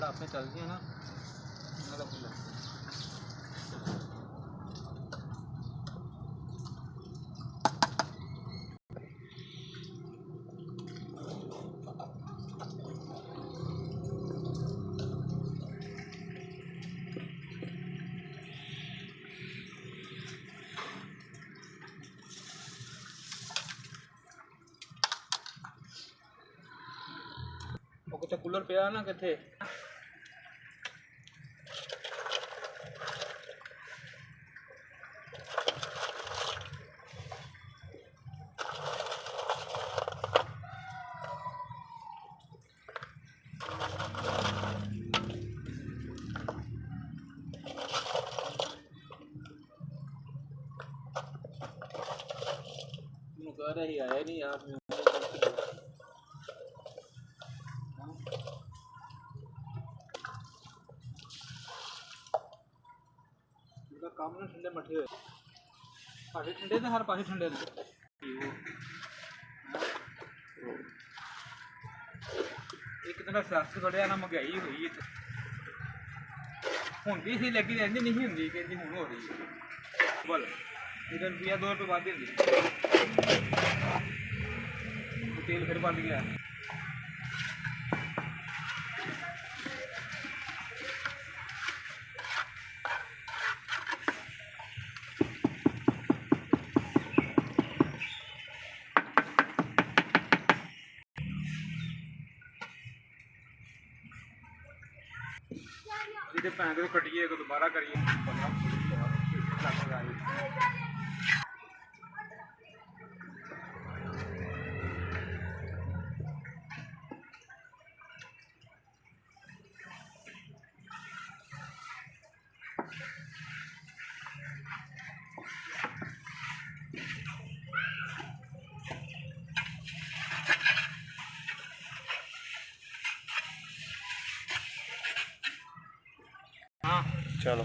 आपने चल दिया ना मतलब कूलर पे ना कितने कह रहे ही आया नहीं यार काम ना ठंडे मठे हुए पासे ठंडे थे हर पासे ठंडे थे एक तरह सियासत बढ़िया ना महंगाई हुई है होंगी सी लेकिन इंज नहीं होंगी कि हूँ हो रही है बोल इधर रुपया 2 रुपये बाद होंगी तेल फिर बंद गया इधर पैन को कटिए दोबारा करिए हाँ चलो।